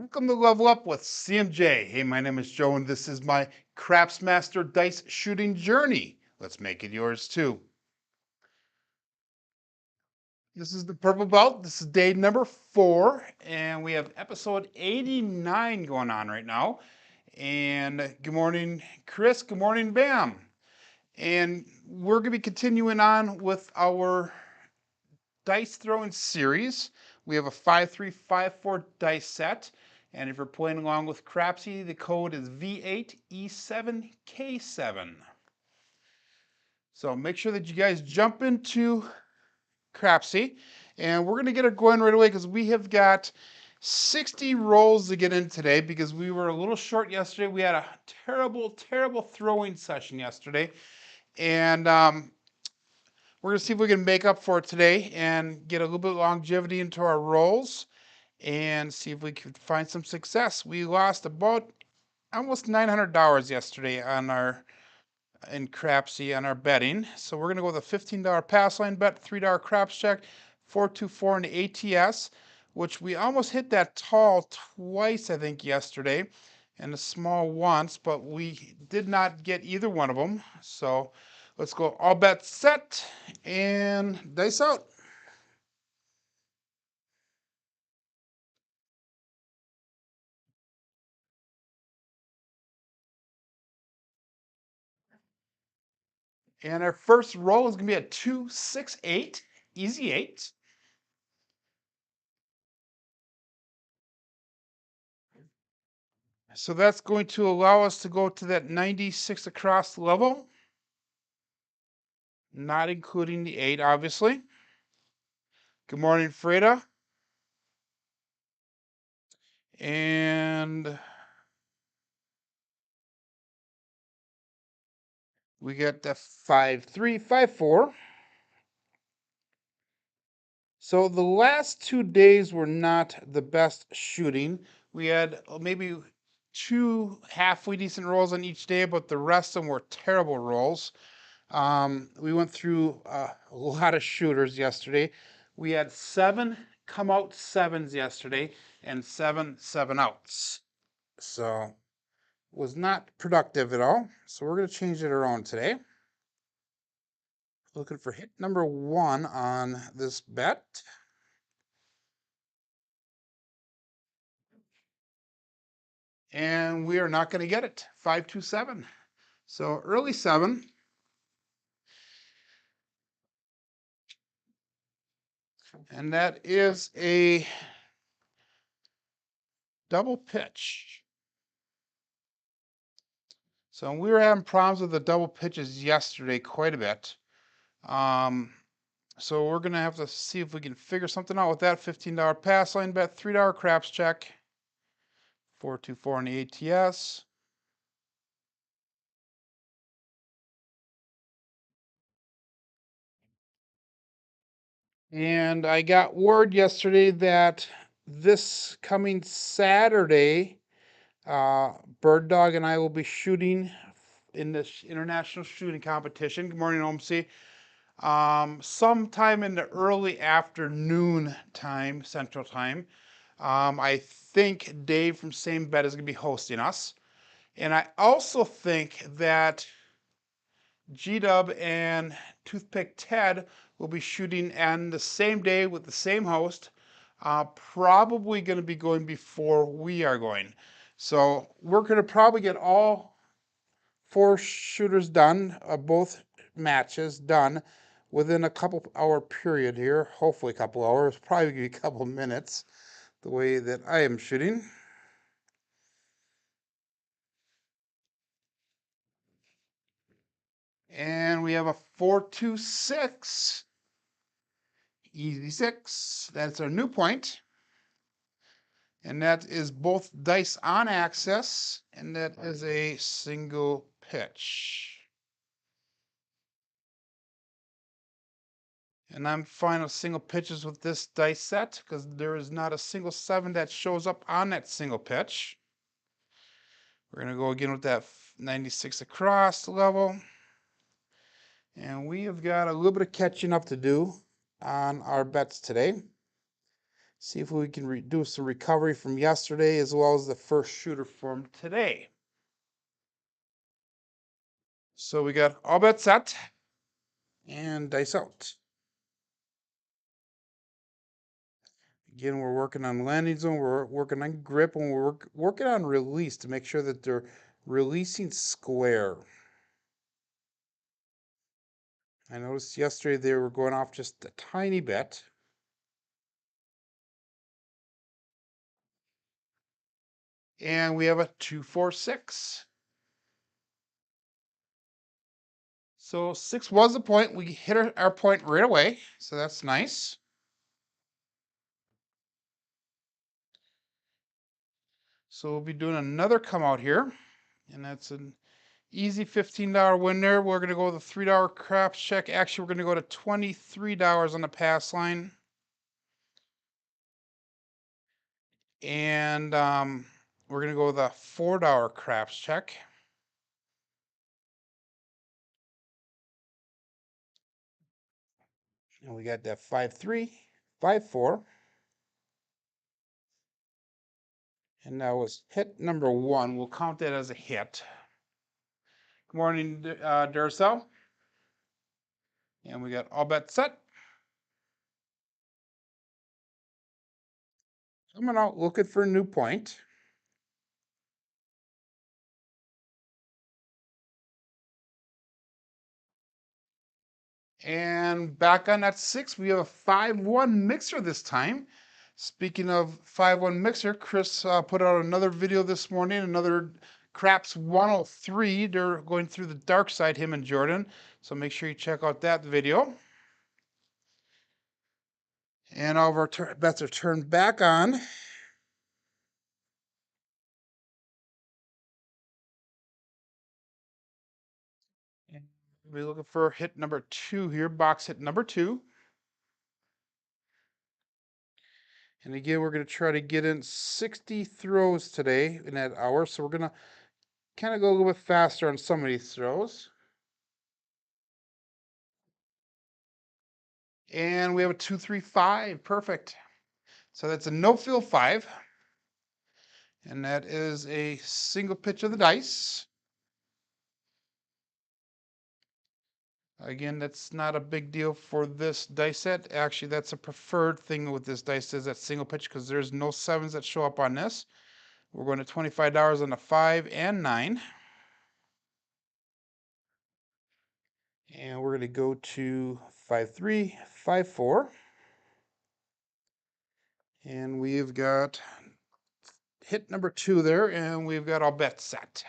Welcome to Level Up with CMJ. Hey, my name is Joe, and this is my Craps Master dice shooting journey. Let's make it yours too. This is the purple belt. This is day number 4, and we have episode 89 going on right now. And good morning, Chris. Good morning, Bam. And we're going to be continuing on with our dice throwing series. We have a 5-3-5-4 dice set. And if you're playing along with Crapsee, the code is V8E7K7. So make sure that you guys jump into Crapsee. And we're going to get it going right away because we have got 60 rolls to get in today because we were a little short yesterday. We had a terrible, terrible throwing session yesterday. And we're going to see if we can make up for it today and get a little bit of longevity into our rolls and see if we can find some success. We lost about almost $900 yesterday on in Crapsee on our betting. So we're going to go with a $15 pass line bet, $3 craps check, 424 in the ATS, which we almost hit that tall twice, I think, yesterday, and a small once, but we did not get either one of them. So let's go all bets set and dice out. And our first roll is going to be a 2-6-8, easy 8. So that's going to allow us to go to that 96 across level, not including the 8, obviously. Good morning, Freda. And we got the 5-3-5-4. So the last 2 days were not the best shooting. We had maybe 2 halfway decent rolls on each day, but the rest of them were terrible rolls. We went through a lot of shooters yesterday. We had 7 come out 7s yesterday and 7 7-outs. So was not productive at all. So we're going to change it around today. Looking for hit number 1 on this bet. And we are not going to get it. 5-2-7. So early 7. And that is a double pitch. So we were having problems with the double pitches yesterday quite a bit. So we're going to have to see if we can figure something out with that. $15 pass line bet, $3 craps check, 424 in the ATS. And I got word yesterday that this coming Saturday, Bird Dog and I will be shooting in this international shooting competition. Good morning, OMC. Sometime in the early afternoon time, Central Time. I think Dave from Same Bet is going to be hosting us. And I also think that G-Dub and Toothpick Ted will be shooting on the same day with the same host. Probably going to be going before we are going. So we're going to probably get all 4 shooters done, both matches done within a couple hour period here. Hopefully a couple hours, probably a couple minutes, the way that I am shooting. And we have a 4-2-6. Easy 6. That's our new point. And that is both dice on axis, and that is a single pitch. And I'm fine with single pitches with this dice set because there is not a single 7 that shows up on that single pitch. We're going to go again with that 96 across level. And we have got a little bit of catching up to do on our bets today. See if we can do some recovery from yesterday as well as the first shooter from today. So we got all bets set and dice out. Again, we're working on landing zone, we're working on grip, and we're working on release to make sure that they're releasing square. I noticed yesterday they were going off just a tiny bit. And we have a 2-4-6. So 6 was the point. We hit our point right away. So that's nice. So we'll be doing another come out here. And that's an easy $15 win there. We're going to go with a $3 craps check. Actually, we're going to go to $23 on the pass line. And we're going to go with a $4 craps check. And we got that 5-3, 5-4. And that was hit number 1. We'll count that as a hit. Good morning, Duracell. And we got all bets set. Coming out looking for a new point. And back on that 6, we have a 5-1 mixer this time. Speaking of 5-1 mixer, Chris put out another video this morning, another Craps 103. They're going through the dark side, him and Jordan. So make sure you check out that video. And all of our bets are turned back on. And we're looking for hit number 2 here, box hit number 2. And again, we're going to try to get in 60 throws today in that hour. So we're going to kind of go a little bit faster on some of these throws. And we have a 2-3-5. Perfect. So that's a no-fill 5. And that is a single pitch of the dice. Again, that's not a big deal for this dice set. Actually, that's a preferred thing with this dice is that single pitch because there's no 7s that show up on this. We're going to $25 on the 5 and 9. And we're going to go to 5-3, 5-4. And we've got hit number 2 there, and we've got all bets set.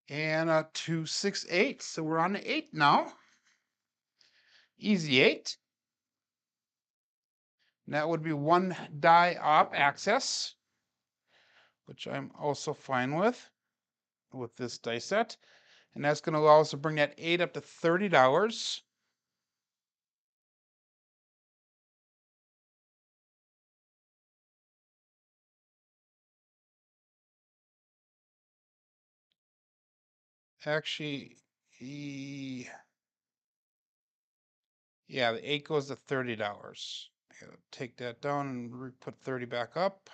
And a 2-6-8. So we're on the 8 now. Easy 8. And that would be 1 die op access, which I'm also fine with this dice set. And that's going to allow us to bring that 8 up to $30. Actually, yeah, the 8 goes to $30. Take that down and put 30 back up.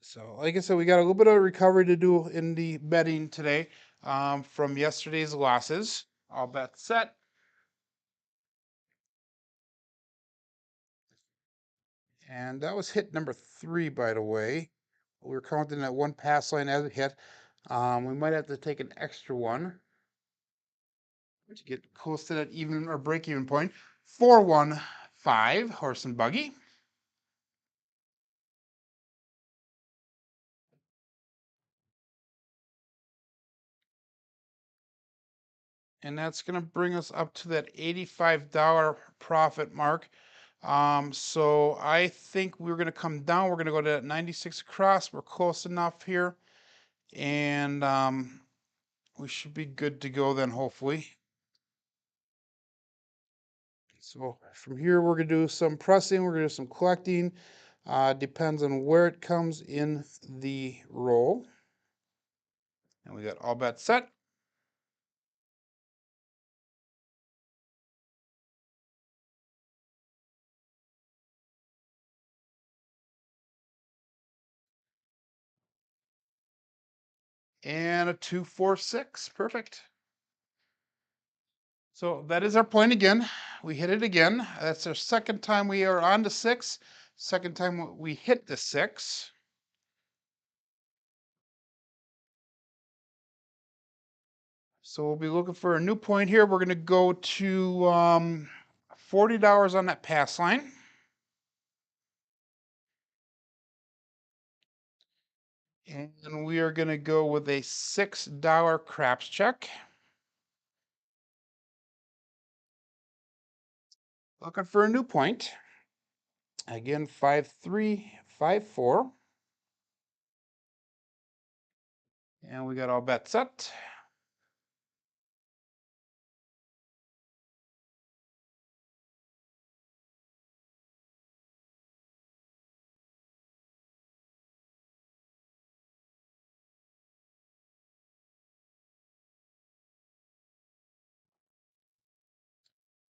So, like I said, we got a little bit of recovery to do in the betting today from yesterday's losses. All bets set. And that was hit number 3, by the way. We were counting that one pass line as a hit. We might have to take an extra one to get close to that even or break even point. 4-1-5, horse and buggy. And that's going to bring us up to that $85 profit mark. So I think we're going to come down. We're going to go to that 96 across. We're close enough here. And we should be good to go then, hopefully. So from here, we're going to do some pressing, we're going to do some collecting. Depends on where it comes in the roll. And we got all bets set. And a 2, 4, 6. Perfect. So that is our point again. We hit it again. That's our second time we are on to 6. Second time we hit the 6. So we'll be looking for a new point here. We're going to go to $40 on that pass line. And we are going to go with a $6 craps check. Looking for a new point. Again, 5, 3, 5, 4. And we got all bets set.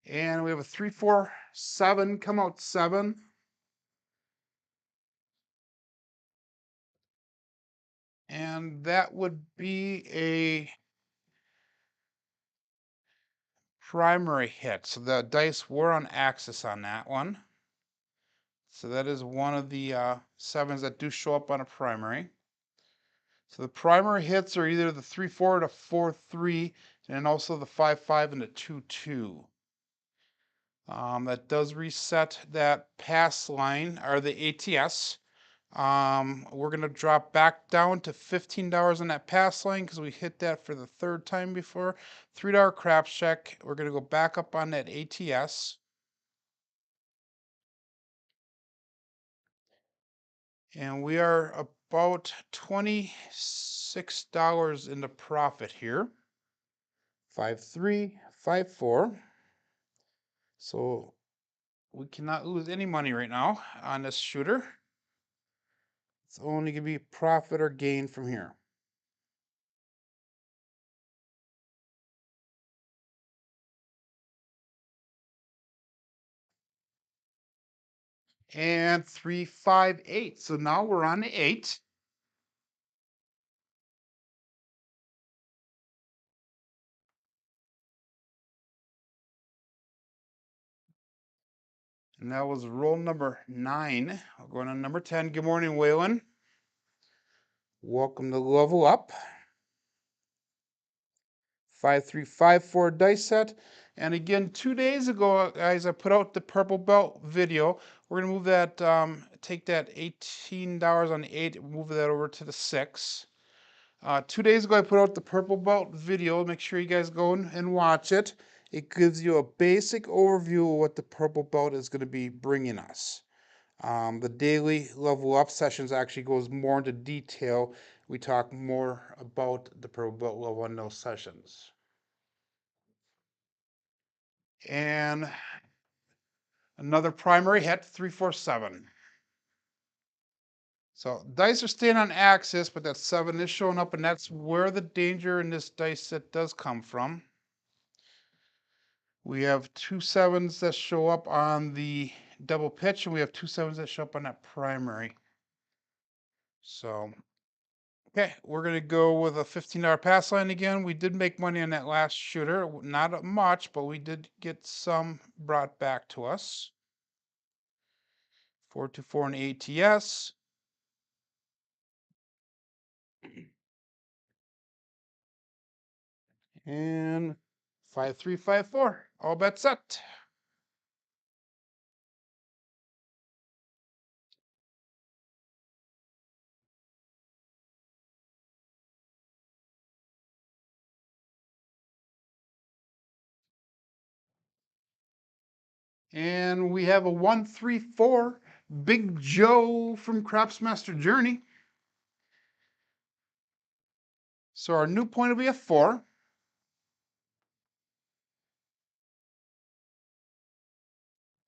And we have a 3, 4, 7 come out 7. And that would be a primary hit. So the dice were on axis on that one. So that is one of the 7s that do show up on a primary. So the primary hits are either the 3, 4 to 4, 3, and also the 5, 5 and the 2, 2. That does reset that pass line, or the ATS. We're going to drop back down to $15 on that pass line because we hit that for the third time before. $3 craps check. We're going to go back up on that ATS. And we are about $26 in the profit here. 5, 3, 5, 4. So we cannot lose any money right now on this shooter. It's only going to be profit or gain from here. And 3, 5, 8. So now we're on the 8. And that was roll number 9. We're going on number 10. Good morning, Waylon. Welcome to Level Up. 5, 3, 5, 4 dice set. And again, 2 days ago, guys, I put out the purple belt video. We're going to move that, take that $18 on the 8, move that over to the 6. 2 days ago, I put out the purple belt video. Make sure you guys go and watch it. It gives you a basic overview of what the purple belt is going to be bringing us. The daily level up sessions actually goes more into detail. We talk more about the purple belt level in those sessions. And another primary hit, 3, 4, 7. So dice are staying on axis, but that 7 is showing up, and that's where the danger in this dice set does come from. We have 2 7s that show up on the double pitch, and we have 2 7s that show up on that primary. So, okay, we're going to go with a $15 pass line again. We did make money on that last shooter. Not much, but we did get some brought back to us. 4, 2, 4 in ATS. And 5, 3, 5, 4. All bets set. And we have a 1, 3, 4. Big Joe from Crapsmaster Journey. So our new point will be a 4.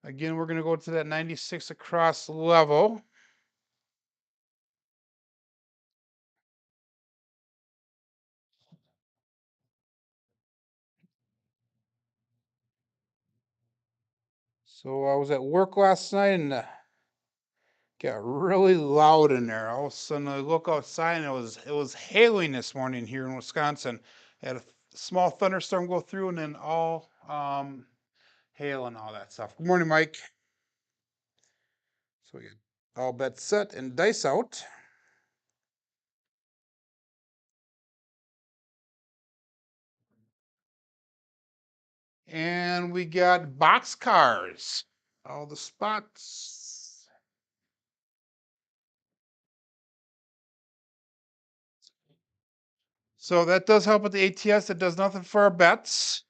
Again, we're going to go to that 96 across level. So I was at work last night and got really loud in there. All of a sudden, I look outside and it was hailing this morning here in Wisconsin. Had a small thunderstorm go through and then all hail and all that stuff. Good morning, Mike. So we get all bets set and dice out. And we got boxcars. All the spots. So that does help with the ATS. It does nothing for our bets.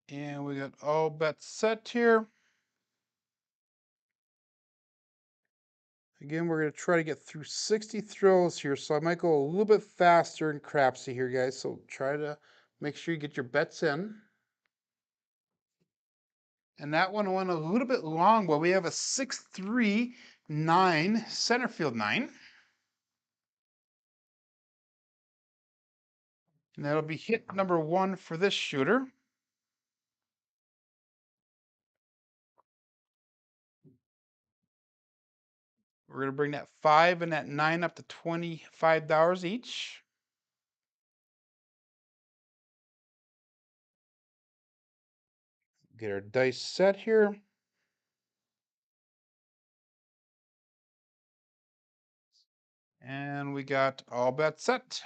And we got all bets set here. Again, we're going to try to get through 60 throws here, so I might go a little bit faster in Crapsee here, guys. So try to make sure you get your bets in. And that one went a little bit long, but we have a 6-3-9 center field 9. And that'll be hit number 1 for this shooter. We're going to bring that 5 and that 9 up to $25 each. Get our dice set here. And we got all bets set.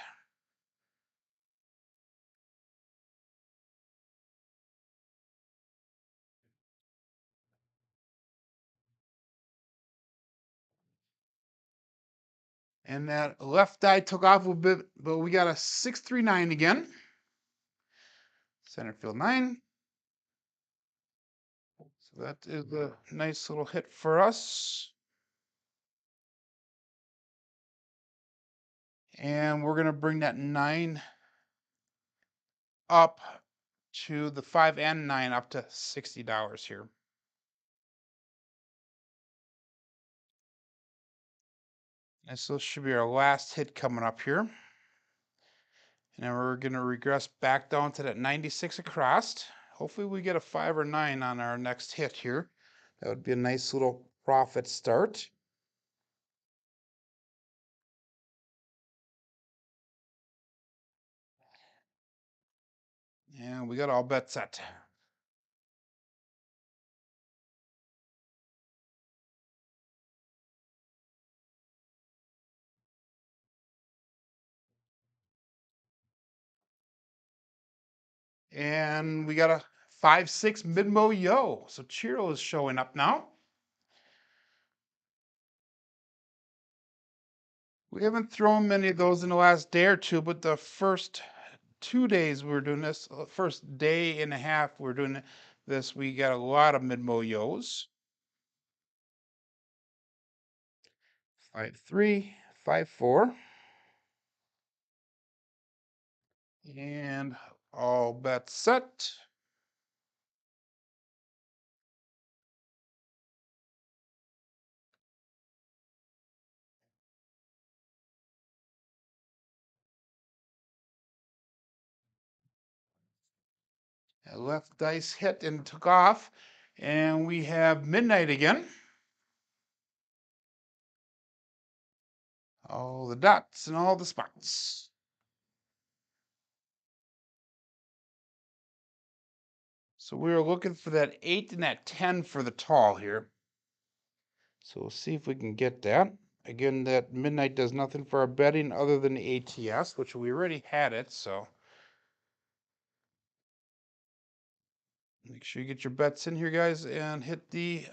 And that left die took off a little bit, but we got a 6-3-9 again. Center field 9. So that is a nice little hit for us. And we're going to bring that 9 up to the 5 and 9 up to $60 here. And so this should be our last hit coming up here. And then we're going to regress back down to that 96 across. Hopefully we get a 5 or 9 on our next hit here. That would be a nice little profit start. And we got all bets set. And we got a 5-6 mid-mo yo. So Chiro is showing up now. We haven't thrown many of those in the last day or two, but the first 2 days we were doing this, first day and a half we were doing this, we got a lot of mid-mo yos. 5-3, 5-4. And all bets set. Left dice hit and took off. And we have midnight again. All the dots and all the spots. So we were looking for that 8 and that 10 for the tall here. So we'll see if we can get that. Again, that midnight does nothing for our betting other than the ATS, which we already had it, so. Make sure you get your bets in here, guys, and hit the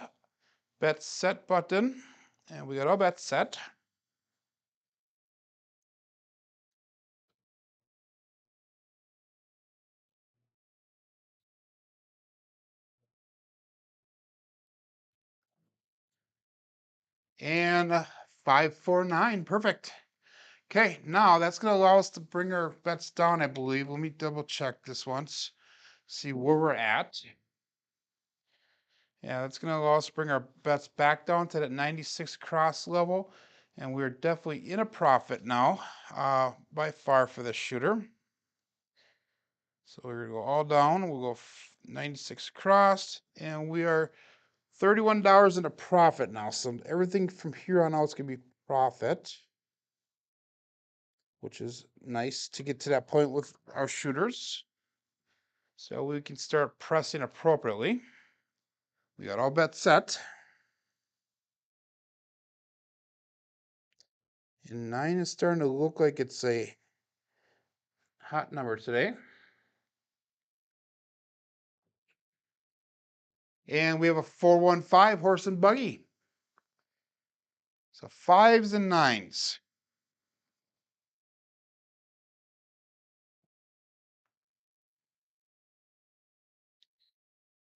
bet set button. And we got our bets set. And 549, perfect. Okay, now that's going to allow us to bring our bets down, I believe. Let me double check this once, see where we're at. Yeah, that's going to allow us to bring our bets back down to that 96 cross level. And we're definitely in a profit now, by far for this shooter. So we're going to go all down. We'll go 96 across, and we are $31 in a profit now. So everything from here on out is going to be profit, which is nice to get to that point with our shooters. So we can start pressing appropriately. We got all bets set. And 9 is starting to look like it's a hot number today. And we have a 415 horse and buggy. So 5s and 9s.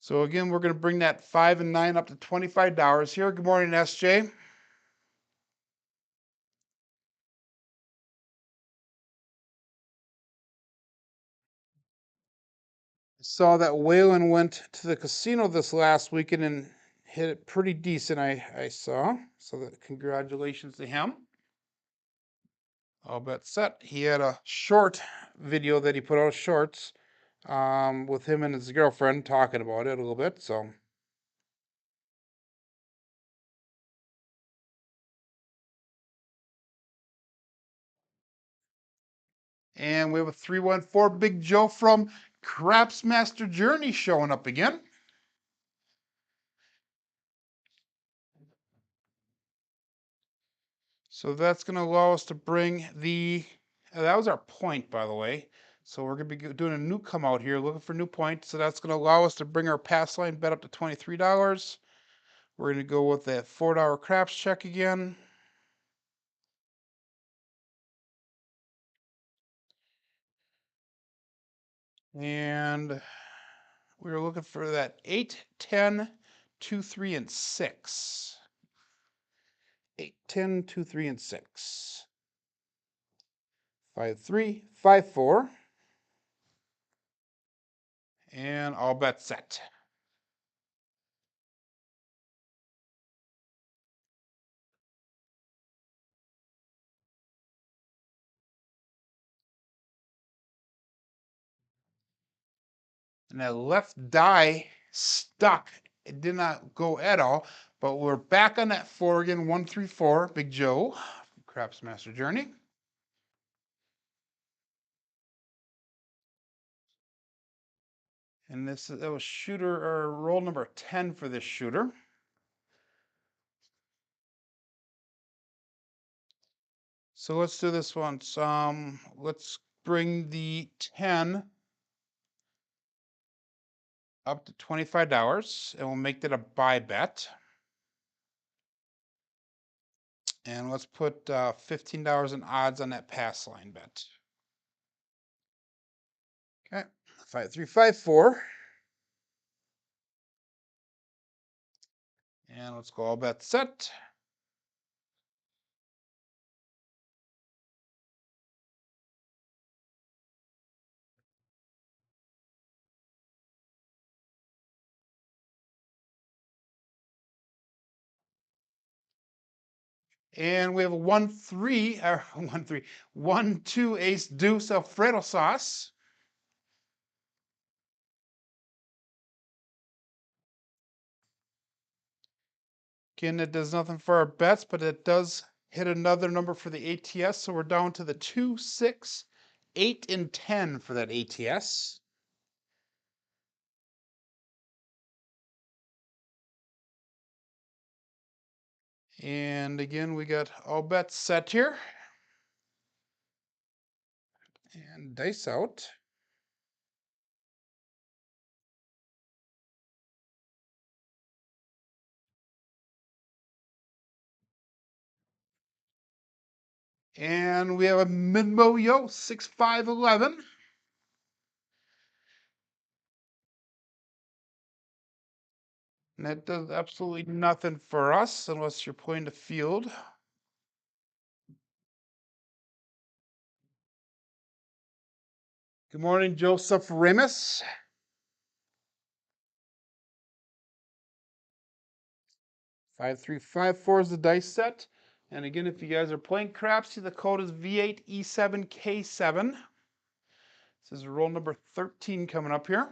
So again, we're going to bring that 5 and 9 up to $25 here. Good morning, SJ. Saw that Waylon went to the casino this last weekend and hit it pretty decent, I saw. So that congratulations to him. All bet set. He had a short video that he put out, shorts, with him and his girlfriend talking about it a little bit. So and we have a 314 Big Joe from Craps Master Journey showing up again. So that's going to allow us to bring the, that was our point, by the way. So we're going to be doing a new come out here, looking for new points. So that's going to allow us to bring our pass line bet up to $23. We're going to go with that $4 craps check again. And we're looking for that 8, 10, 2, 3, and 6. 8, 10, 2, 3, and 6. 5, 3, 5, 4. And all bets set. And that left die stuck. It did not go at all, but we're back on that 4 again, 134, Big Joe from Craps Master Journey. And that was shooter or roll number 10 for this shooter. So let's do this one. Let's bring the 10 up to $25, and we'll make that a buy bet. And let's put $15 in odds on that pass line bet. Okay, 5, 3, 5, 4. And let's go all bet set. And we have a 1-3, or 1-3, 1-2 ace deuce Alfredo sauce. Again, it does nothing for our bets, but it does hit another number for the ATS. So we're down to the 2, 6, 8, and 10 for that ATS. And again, we got all bets set here. And dice out. And we have a Minmo-Yo 6511. And that does absolutely nothing for us unless you're playing the field. Good morning, Joseph Remus. 5354 is the dice set. And again, if you guys are playing Crapsee, the code is V8E7K7. This is roll number 13 coming up here.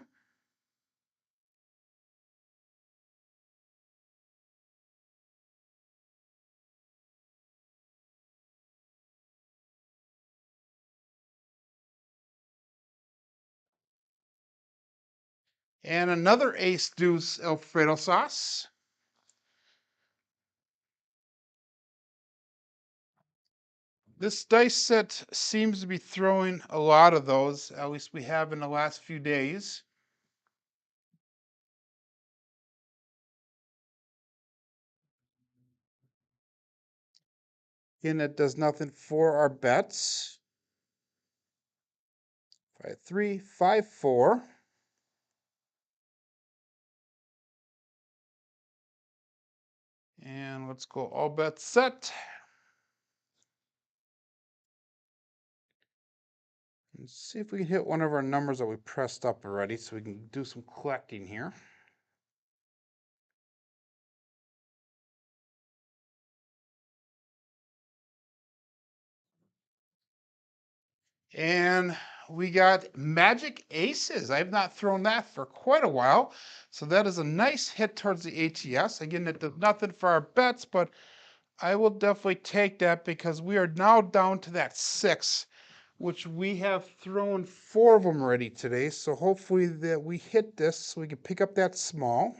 And another ace deuce Alfredo sauce. This dice set seems to be throwing a lot of those, at least we have in the last few days. Again, it does nothing for our bets. 5354. And let's go all bets set. Let's see if we can hit one of our numbers that we pressed up already so we can do some collecting here. And we got magic aces. I've not thrown that for quite a while. So that is a nice hit towards the ATS. Again, it does nothing for our bets, but I will definitely take that because we are now down to that 6, which we have thrown 4 of them already today. So hopefully that we hit this so we can pick up that small.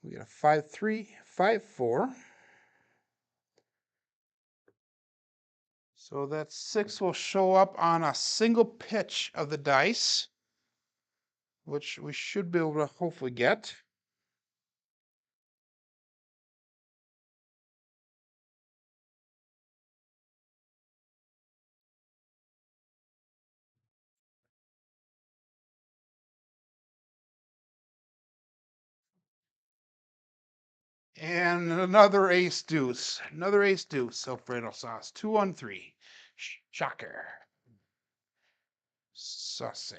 We got a 5354. So that 6 will show up on a single pitch of the dice, which we should be able to hopefully get. And another ace deuce. Another ace deuce, Alfredo sauce. 213. Shocker. Saucy.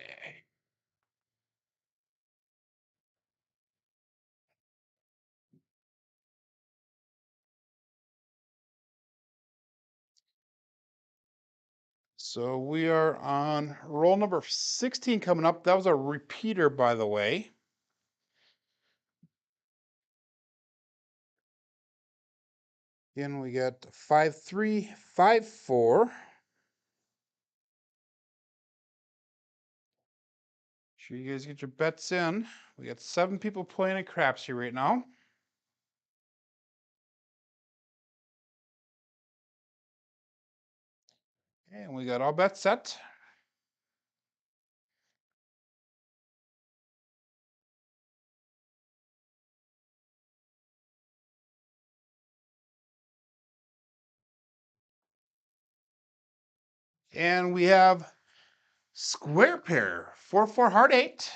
So we are on roll number 16 coming up. That was a repeater, by the way. Again, we got 5354. Sure you guys get your bets in. We got 7 people playing at Crapsee right now. And we got all bets set. And we have square pair, 4-4 heart 8,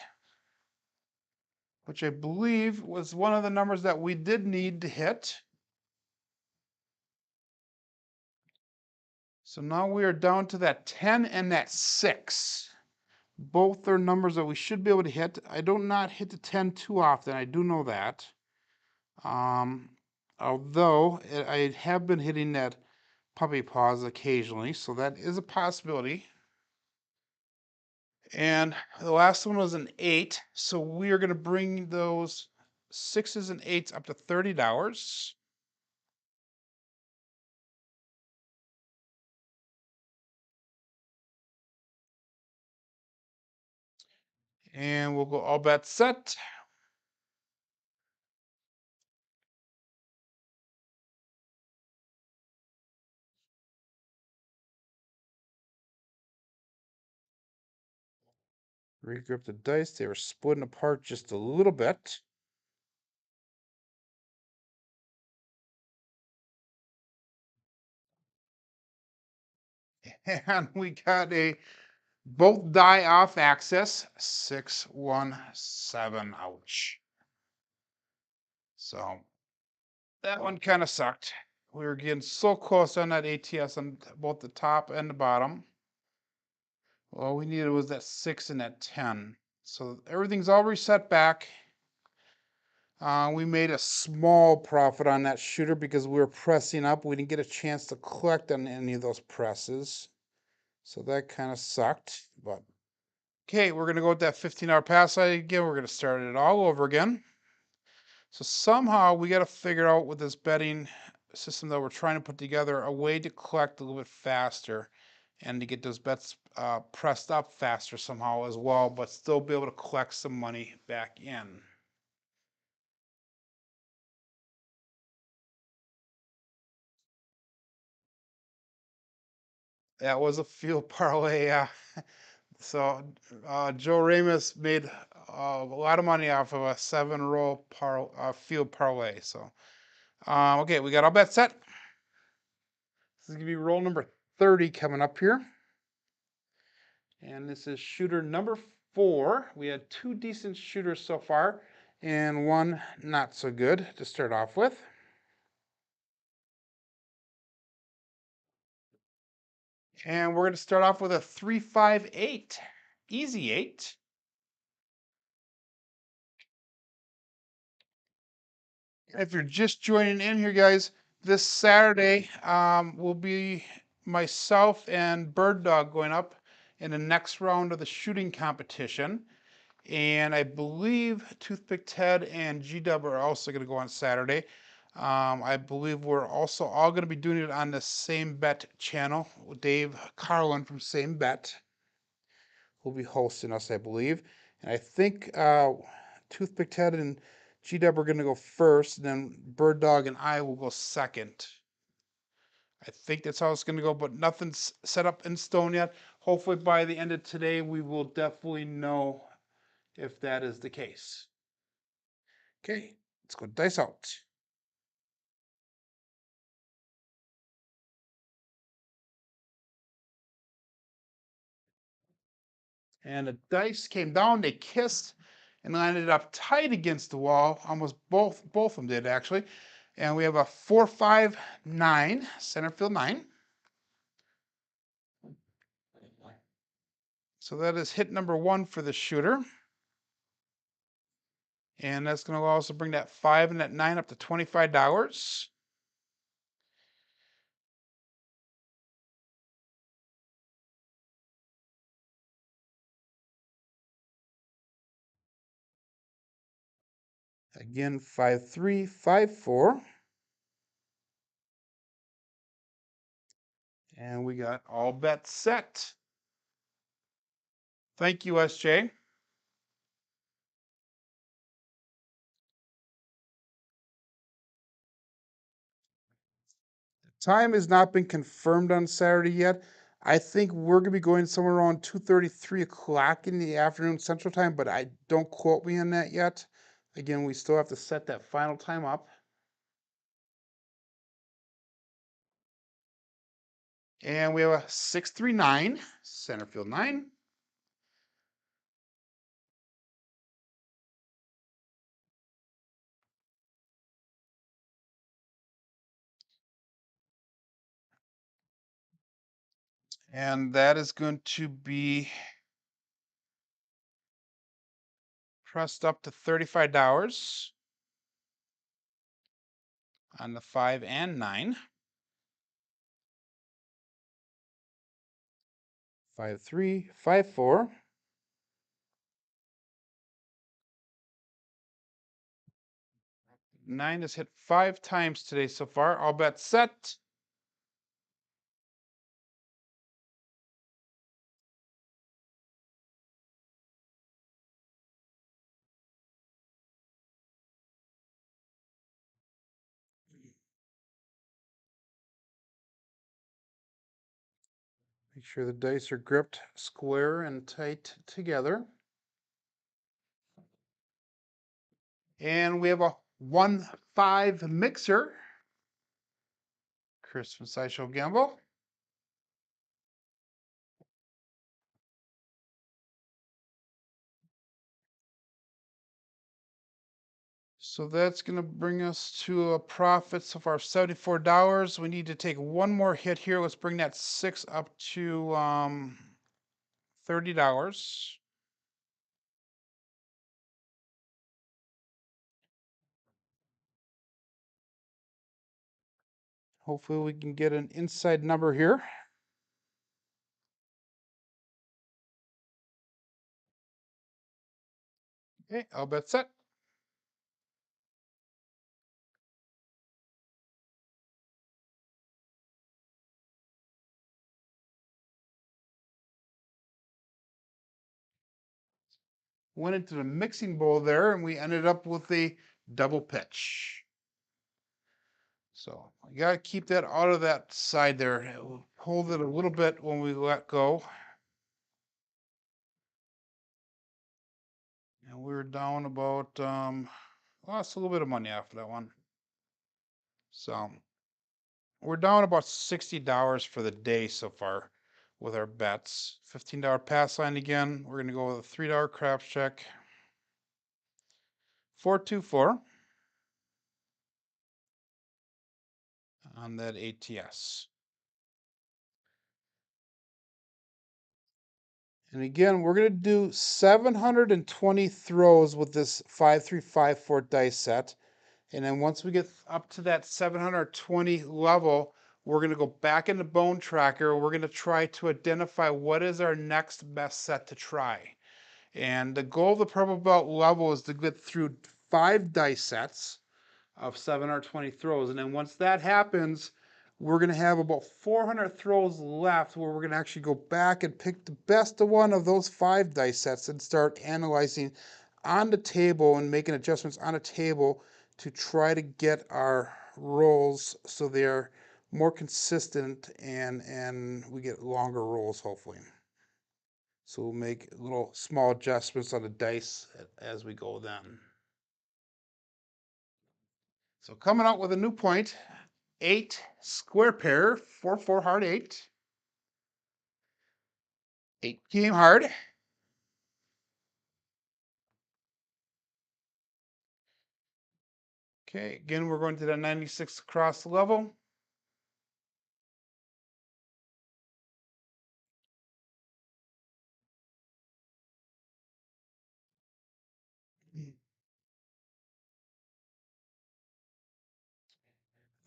which I believe was one of the numbers that we did need to hit. So now we are down to that 10 and that 6. Both are numbers that we should be able to hit. I do not hit the 10 too often. I do know that. Although I have been hitting that puppy paws occasionally, so that is a possibility. And the last one was an 8, so we are going to bring those 6s and 8s up to $30. And we'll go all bets set. Regrip the dice. They were splitting apart just a little bit. And we got a both die off axis, 617. Ouch. So that one kind of sucked. We were getting so close on that ATS on both the top and the bottom. All we needed was that 6 and that 10. So everything's all reset back. We made a small profit on that shooter because we were pressing up. We didn't get a chance to collect on any of those presses. So that kind of sucked. But okay, we're going to go with that 15-hour pass again. We're going to start it all over again. So somehow we got to figure out with this betting system that we're trying to put together a way to collect a little bit faster and to get those bets pressed up faster somehow as well, but still be able to collect some money back in. That was a field parlay. So Joe Ramos made a lot of money off of a 7-roll field parlay. So okay, we got all bets set. This is gonna be roll number 30 coming up here. And this is shooter number 4. We had 2 decent shooters so far and 1 not so good to start off with. And we're going to start off with a 3-5-8. Easy 8. If you're just joining in here, guys, this Saturday will be myself and Bird Dog going up in the next round of the shooting competition. And I believe Toothpick Ted and G-Dub are also going to go on Saturday. I believe we're also all going to be doing it on the Same Bet channel. Dave Carlin from Same Bet will be hosting us, I believe. And I think Toothpick Ted and G-Dub are going to go first, and then Bird Dog and I will go second. I think that's how it's going to go, but nothing's set up in stone yet. Hopefully by the end of today, we will definitely know if that is the case. Okay, let's go dice out. And the dice came down, they kissed, and landed up tight against the wall. Almost both of them did, actually. And we have a 4-5-9, center field 9. So that is hit number 1 for the shooter. And that's going to also bring that 5 and that 9 up to $25. Again, 5-3-5-4. And we got all bets set. Thank you, SJ. Time has not been confirmed on Saturday yet. I think we're going to be going somewhere around 2:30, 3 o'clock in the afternoon Central Time, but I don't quote me on that yet. Again, we still have to set that final time up. And we have a 6-3-9, center field 9. And that is going to be pressed up to $35 on the 5 and 9. 5-3-5-4. 9 has hit 5 times today so far. All bets set. Make sure the dice are gripped square and tight together. And we have a 1-5 mixer. Chris from Sideshow Gamble. So that's going to bring us to a profit so far of $74. We need to take one more hit here. Let's bring that 6 up to $30. Hopefully we can get an inside number here. Okay, I'll bet set. Went into the mixing bowl there, and we ended up with a double pitch. So you got to keep that out of that side there. Hold it a little bit when we let go. And we were down about, lost a little bit of money after that one. So we're down about $60 for the day so far with our bets. $15 pass line again. We're going to go with a $3 craps check. 424 on that ATS. And again, we're going to do 720 throws with this 5354 dice set. And then once we get up to that 720 level, we're going to go back into Bone Tracker. We're going to try to identify what is our next best set to try. And the goal of the purple belt level is to get through 5 dice sets of 720 throws. And then once that happens, we're going to have about 400 throws left where we're going to actually go back and pick the best of one of those 5 dice sets and start analyzing on the table and making adjustments on the table to try to get our rolls so they're more consistent and we get longer rolls hopefully. So we'll make little small adjustments on the dice as we go then. So coming out with a new point, 8 square pair, 4-4 hard 8. 8 game hard. Okay, again, we're going to the 96 across the level.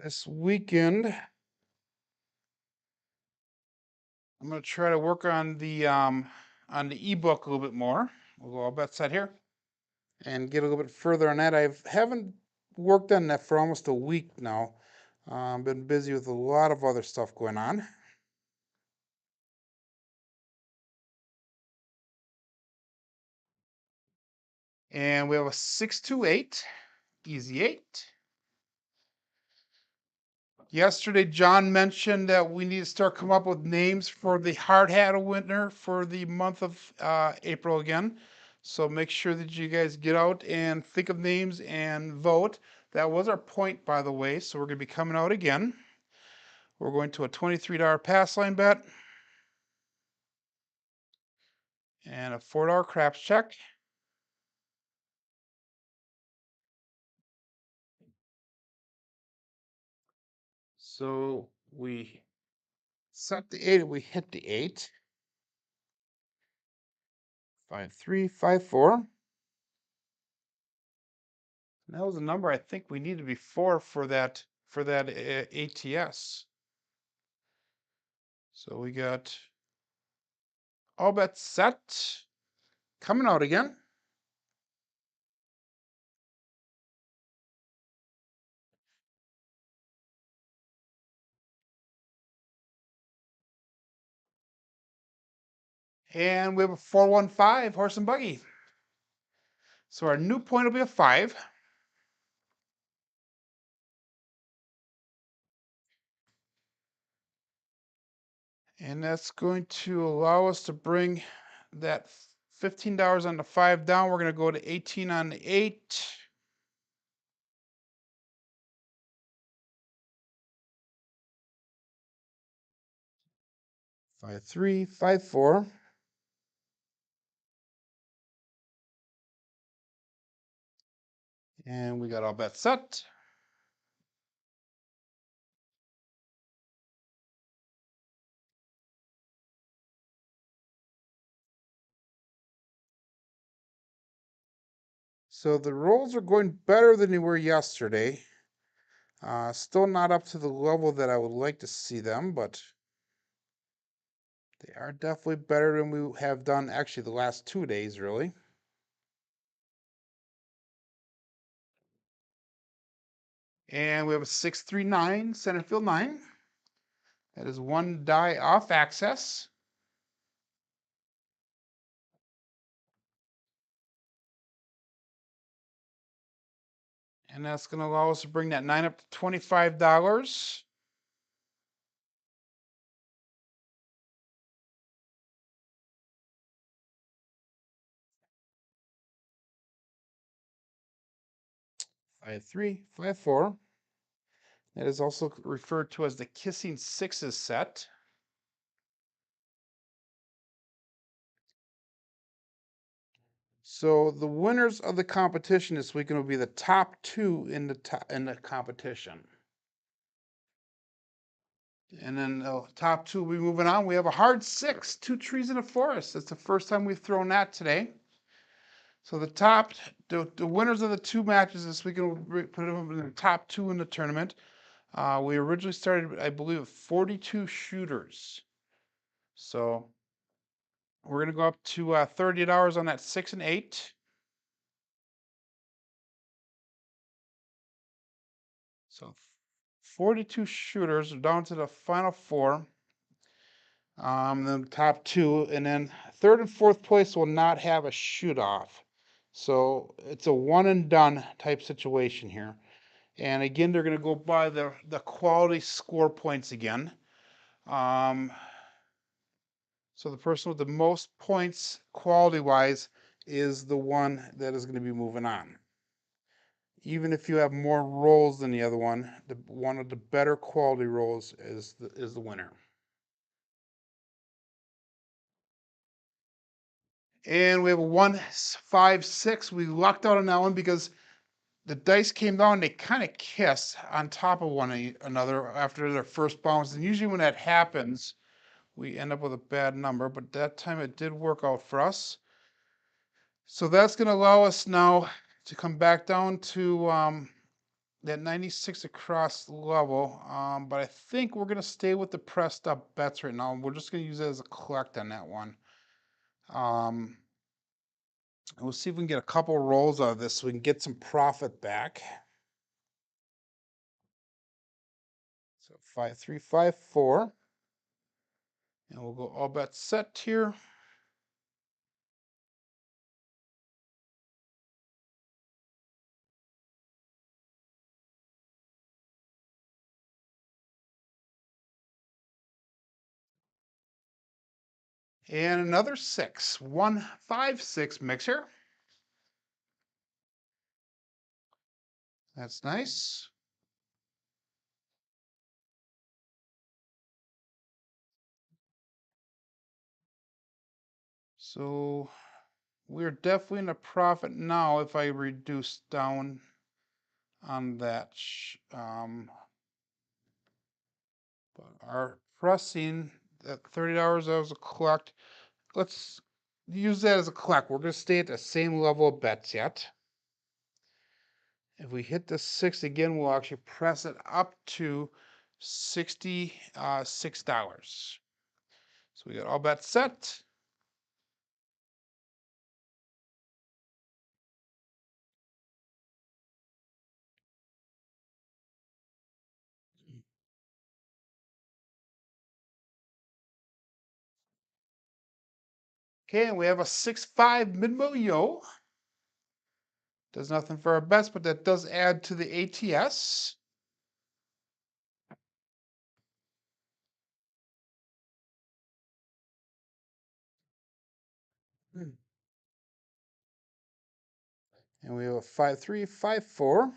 This weekend, I'm going to try to work on the ebook a little bit more. We'll go all bet set here and get a little bit further on that. I haven't worked on that for almost a week now. Been busy with a lot of other stuff going on. And we have a 6-2-8, easy 8. Yesterday, John mentioned that we need to start coming up with names for the hard hat winner for the month of April again. So make sure that you guys get out and think of names and vote. That was our point, by the way. So we're going to be coming out again. We're going to a $23 pass line bet and a $4 craps check. So we set the 8, we hit the 8. 5-3, 5-4. That was a number I think we needed before for that ATS. So we got all bets set, coming out again. And we have a 415 horse and buggy. So our new point will be a 5. And that's going to allow us to bring that $15 on the 5 down. We're going to go to 18 on the 8. Five, 3, 5, 4. And we got all bets set. So the rolls are going better than they were yesterday. Still not up to the level that I would like to see them, but they are definitely better than we have done actually the last 2 days, really. And we have a 639 center field 9. That is one die off access. And that's going to allow us to bring that 9 up to $25. Five, 3, 5, 4. That is also referred to as the Kissing Sixes set. So the winners of the competition this weekend will be the top 2 in the competition. And then the top 2 will be moving on. We have a hard 6, 2 trees in a forest. That's the first time we've thrown that today. So the winners of the 2 matches this weekend will put them in the top 2 in the tournament. We originally started, I believe, 42 shooters. So we're going to go up to $30 on that 6 and 8. So 42 shooters are down to the final 4. Then top 2, and then 3rd and 4th place will not have a shoot off. So it's a one and done type situation here. And again, they're going to go by the quality score points again. So the person with the most points quality-wise is the one that is going to be moving on. Even if you have more rolls than the other one, one of the better quality rolls is the winner. And we have a 1, 5, 6. We lucked out on that one because the dice came down and they kind of kissed on top of one another after their first bounce. And usually when that happens, we end up with a bad number, but that time it did work out for us. So that's going to allow us now to come back down to that 96 across level. But I think we're going to stay with the pressed up bets right now. We're just going to use it as a collect on that one. We'll see if we can get a couple rolls out of this so we can get some profit back. So 5, 3, 5, 4. And we'll go all bets set here. And another 6. 1, 5, 6 mixer. That's nice. So we're definitely in a profit now if I reduce down on that. But our pressing at $30 that was a collect. Let's use that as a collect. We're going to stay at the same level of bets yet. If we hit the 6 again, we'll actually press it up to $66. So we got all bets set. Okay, and we have a 6-5 mid-mo yo. Does nothing for our bets, but that does add to the ATS. And we have a 5-3, 5-4.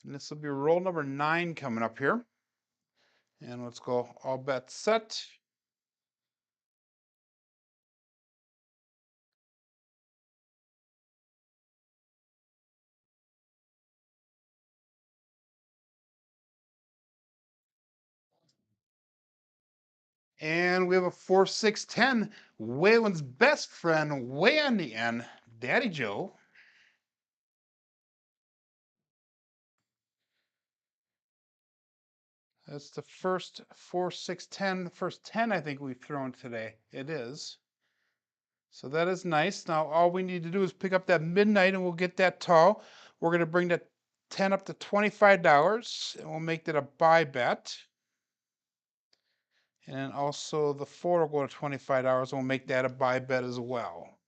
And this will be roll number 9 coming up here. And let's go all bets set. And we have a 4-6-10. Waylon's best friend, way on the end, Daddy Joe. That's the first 4-6-10, the first 10 I think we've thrown today. It is. So that is nice. Now all we need to do is pick up that midnight and we'll get that tall. We're going to bring that 10 up to $25 and we'll make that a buy bet. And then also the 4 will go to $25 and we'll make that a buy bet as well.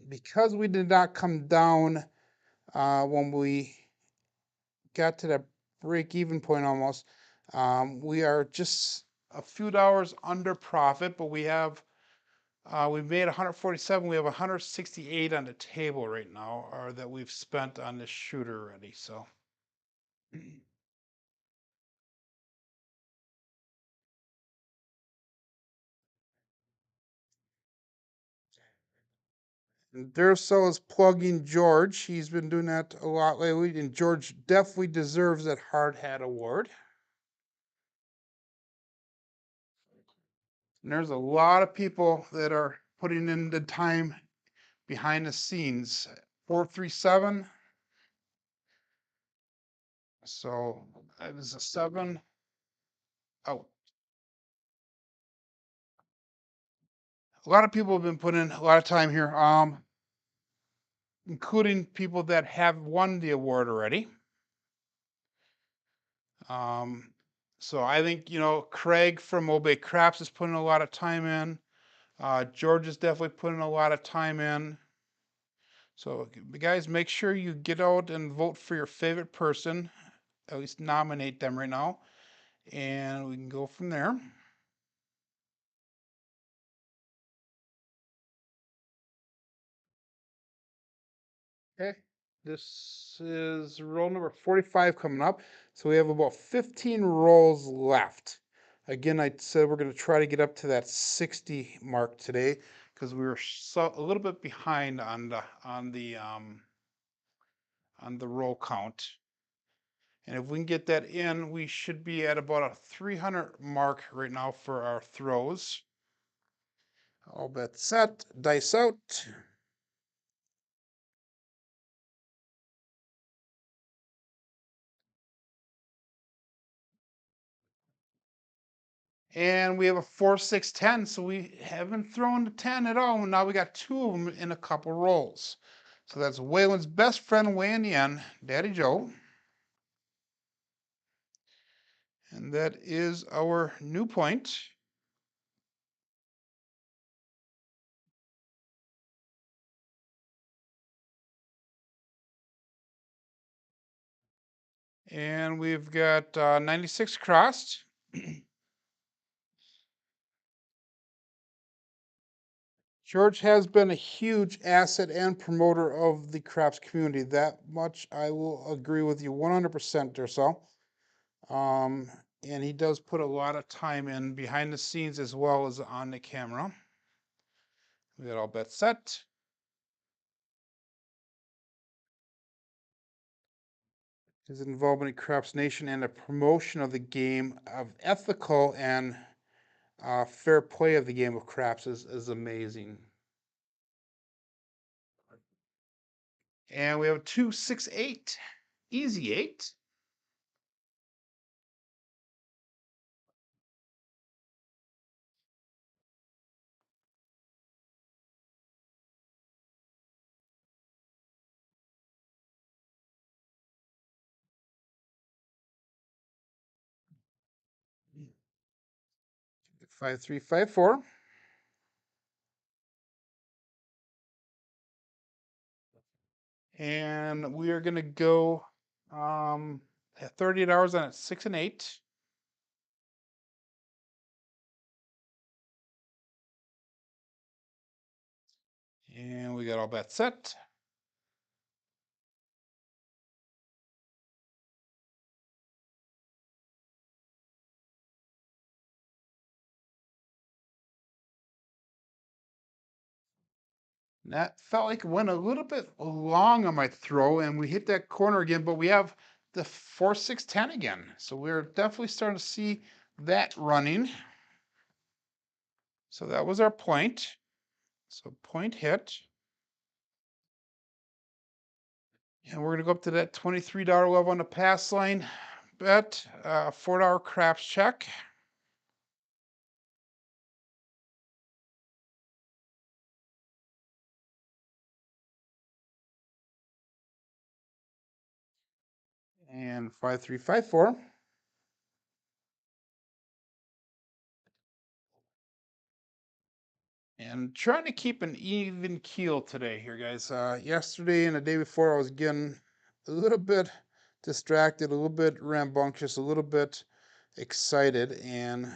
Because we did not come down when we got to that break even point almost, we are just a few dollars under profit, but we have we made 147. We have 168 on the table right now, or that we've spent on this shooter already. So Duracell is plugging George. He's been doing that a lot lately, and George definitely deserves that hard hat award. And there's a lot of people that are putting in the time behind the scenes. 437. So that is a 7. Oh, a lot of people have been putting in a lot of time here, including people that have won the award already. Um, so I think, Craig from Obey Craps is putting a lot of time in. George is definitely putting a lot of time in. So guys, make sure you get out and vote for your favorite person. At least nominate them right now. And we can go from there. Okay. This is roll number 45 coming up. So we have about 15 rolls left. Again, I said we're going to try to get up to that 60 mark today because we were a little bit behind on the roll count. And if we can get that in, we should be at about a 300 mark right now for our throws. All bets set, dice out. And we have a 4-6-10, so we haven't thrown the 10 at all. And now we got 2 of them in a couple rolls. So that's Waylon's best friend way in the end, Daddy Joe. And that is our new point. And we've got 96 crossed. George has been a huge asset and promoter of the craps community. That much I will agree with you 100% or so. And he does put a lot of time in behind the scenes as well as on the camera. We got all bets set. His involvement in Craps Nation and the promotion of the game of ethical and fair play of the game of craps is amazing. And we have a 2-6-8, easy 8. Mm. 5-3-5-4. And we are going to go at 38 hours on at 6 and 8. And we got all bets set. And that felt like it went a little bit long on my throw, and we hit that corner again, but we have the 4-6-10 again. So we're definitely starting to see that running. So that was our point. So point hit. And we're going to go up to that $23 level on the pass line bet, $4 craps check. And 5354. And trying to keep an even keel today here, guys. Yesterday and the day before, I was getting a little bit distracted, a little bit rambunctious, a little bit excited, and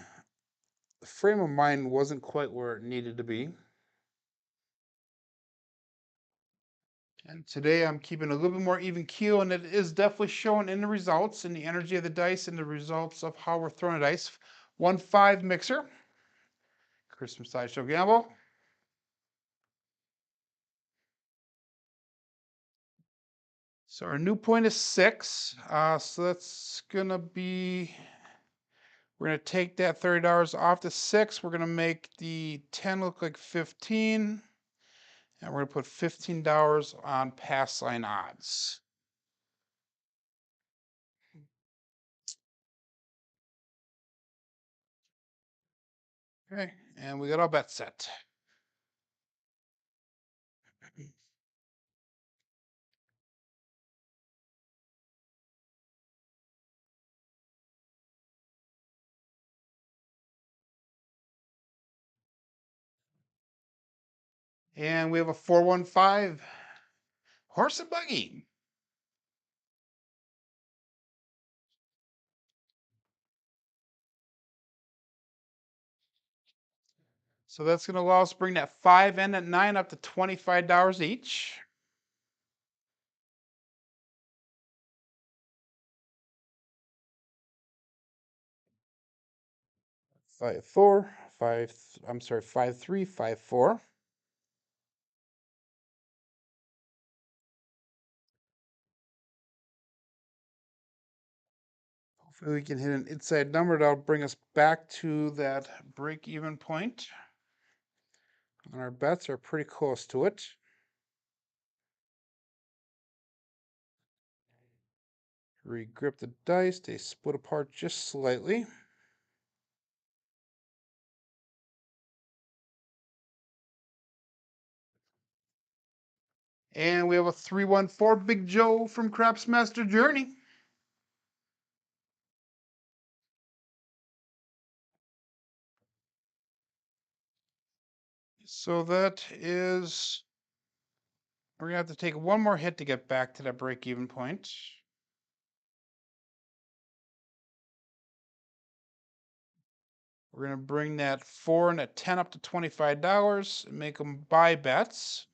the frame of mind wasn't quite where it needed to be. And today I'm keeping a little bit more even keel, and it is definitely showing in the results, in the energy of the dice, and the results of how we're throwing the dice. 1-5 mixer. Christmas Sideshow Gamble. So our new point is 6. So that's gonna be, we're gonna take that $30 off the 6. We're gonna make the 10 look like 15. And we're gonna put $15 on pass line odds. Okay, and we got our bet set. And we have a 415 horse and buggy. So that's going to allow us to bring that 5 and that 9 up to $25 each. Five, 4, 5, I'm sorry, 5, 3, 5, 4. Hopefully we can hit an inside number that'll bring us back to that break-even point. And our bets are pretty close to it. Regrip the dice, they split apart just slightly. And we have a 314 Big Joe from Craps Master Journey. So that is, we're gonna have to take one more hit to get back to that break-even point. We're gonna bring that 4 and a 10 up to $25 and make them buy bets.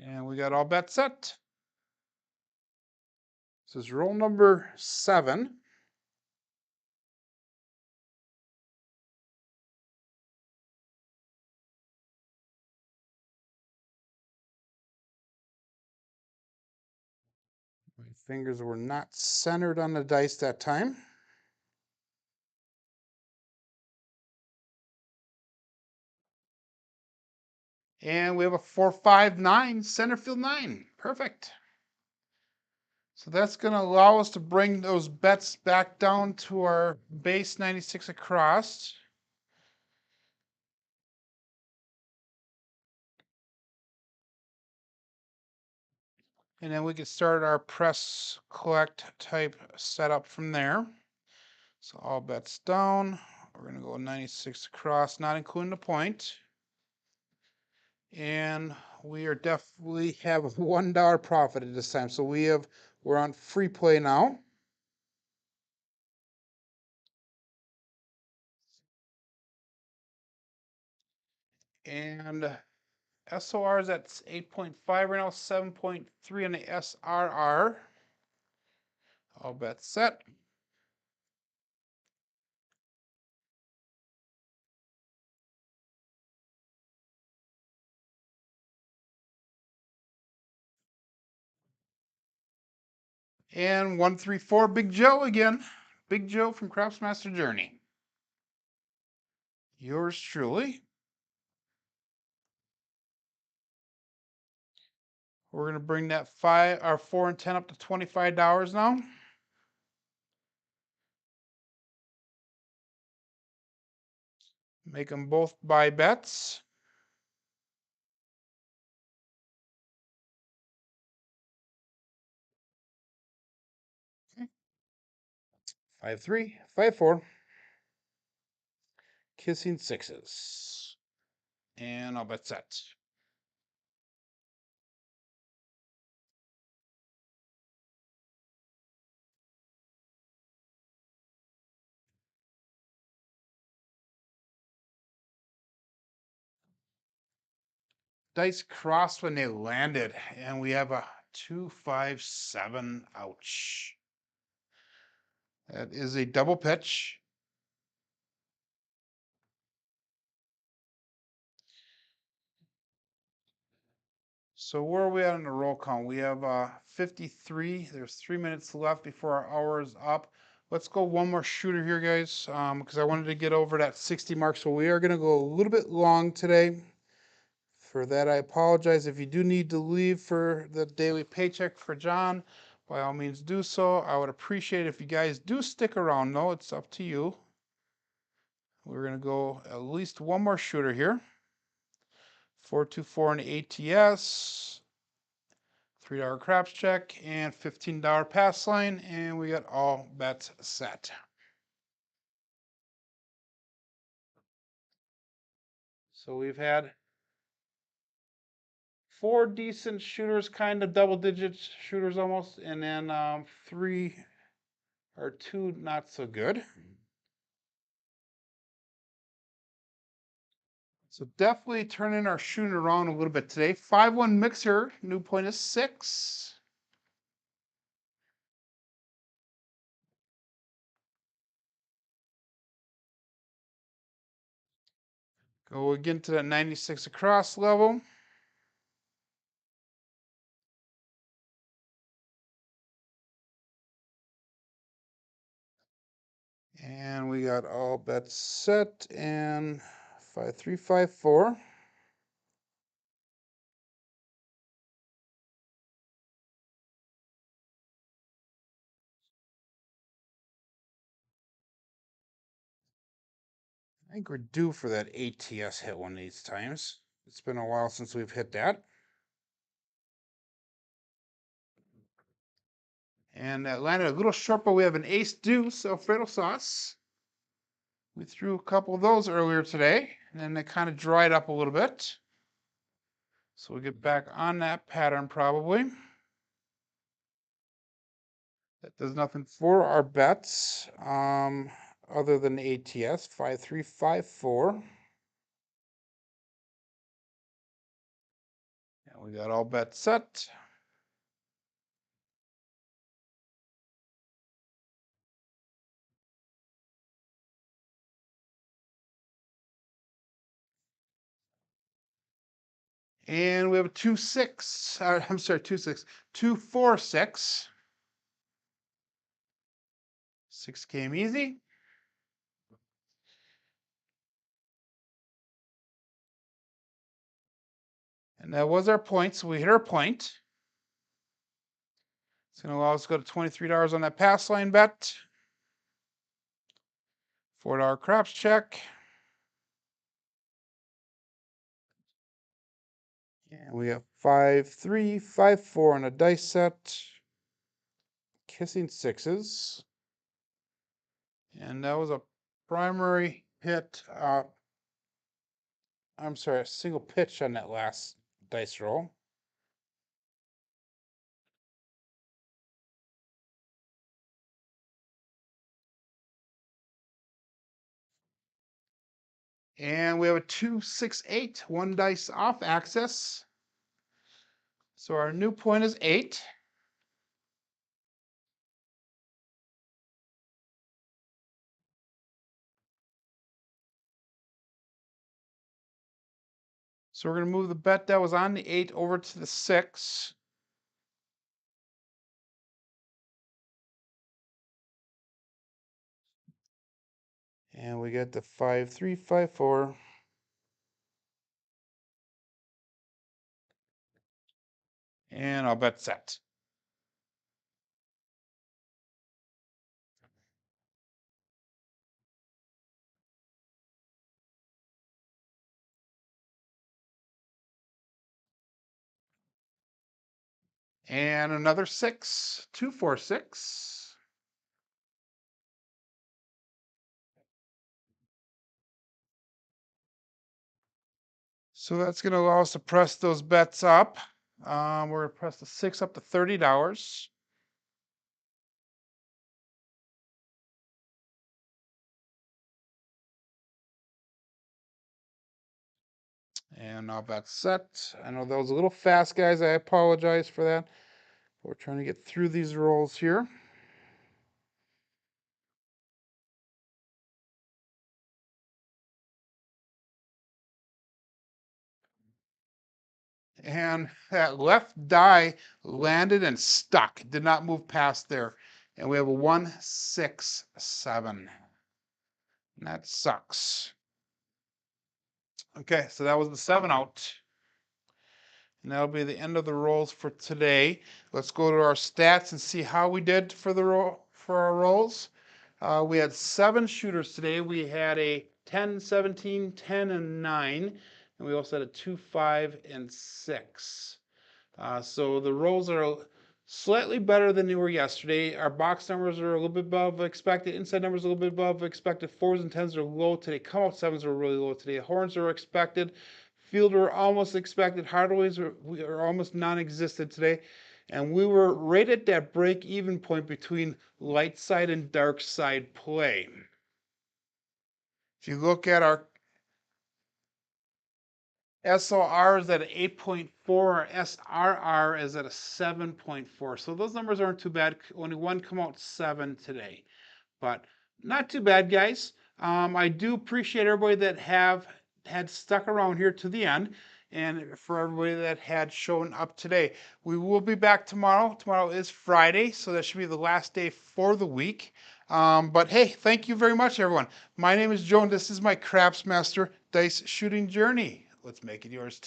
And we got all bets set. This is roll number 7. My fingers were not centered on the dice that time. And we have a 459 center field 9. Perfect. So that's going to allow us to bring those bets back down to our base 96 across. And then we can start our press collect type setup from there. So all bets down. We're going to go 96 across, not including the point. And we are definitely have a $1 profit at this time. So we're on free play now. And SOR is at 8.5 right now, 7.3 on the SRR. All bets set. And 134, Big Joe again. Big Joe from Craftsmaster Journey. Yours truly. We're going to bring that 4 and 10 up to $25 now. Make them both buy bets. Okay. 5-3, 5-4. Kissing sixes. And I'll bet set. Dice crossed when they landed, and we have a 2-5-7. Ouch. That is a double pitch. So where are we at on the roll count? We have 53. There's 3 minutes left before our hour is up. Let's go one more shooter here, guys, because I wanted to get over that 60 mark. So we are going to go a little bit long today. For that, I apologize. If you do need to leave for the daily paycheck for John, by all means do so. I would appreciate it if you guys do stick around. No, it's up to you. We're going to go at least one more shooter here. 424 in ATS. $3 craps check and $15 pass line, and we got all bets set. So we've had 4 decent shooters, kind of double-digit shooters almost, and then 3 or 2 not so good. So definitely turning our shooting around a little bit today. 5-1 mixer, new point is 6. Go again to that 96 across level. And we got all bets set and 5-3-5-4. I think we're due for that ATS hit one of these times. It's been a while since we've hit that. And that landed a little short, but we have an ace deuce Alfredo sauce. We threw a couple of those earlier today, and then they kind of dried up a little bit. So we get back on that pattern probably. That does nothing for our bets, other than the ATS, 5-3-5-4. And we got all bets set. And we have a 2-6, I'm sorry, 2-6, 2-4-6. 6 came easy. And that was our point, so we hit our point. It's going to allow us to go to $23 on that pass line bet. $4 craps check. And we have 5-3-5-4 on a dice set. Kissing sixes. And that was a primary hit. I'm sorry, a single pitch on that last dice roll. And we have a 2-6-8, 1 dice off axis. So our new point is 8. So we're going to move the bet that was on the 8 over to the 6. And we got the 5, 3, 5, 4. And I'll bet set. And another 6, 2, 4, 6. So that's going to allow us to press those bets up. We're going to press the 6 up to $30. And now bet set. I know that was a little fast, guys. I apologize for that. We're trying to get through these rolls here. And that left die landed and stuck. Did not move past there. And we have a 1, 6, 7. And that sucks. Okay, so that was the 7 out. And that'll be the end of the rolls for today. Let's go to our stats and see how we did for our rolls. We had 7 shooters today. We had a 10, 17, 10, and 9. And we also had a 2, 5, and 6. So the rolls are slightly better than they were yesterday. Our box numbers are a little bit above expected. Inside numbers are a little bit above expected. 4s and 10s are low today. Come out 7s are really low today. Horns are expected. Field were almost expected. Hardaways are almost non-existent today. And we were right at that break-even point between light side and dark side play. If you look at our SOR is at an 8.4, or SRR is at a 7.4. So those numbers aren't too bad. Only one come out 7 today, but not too bad, guys. I do appreciate everybody that had stuck around here to the end, and for everybody that had shown up today. We will be back tomorrow. Tomorrow is Friday, so that should be the last day for the week. But hey, thank you very much, everyone. My name is Joan. This is my Crapsmaster Dice Shooting Journey. Let's make it yours too.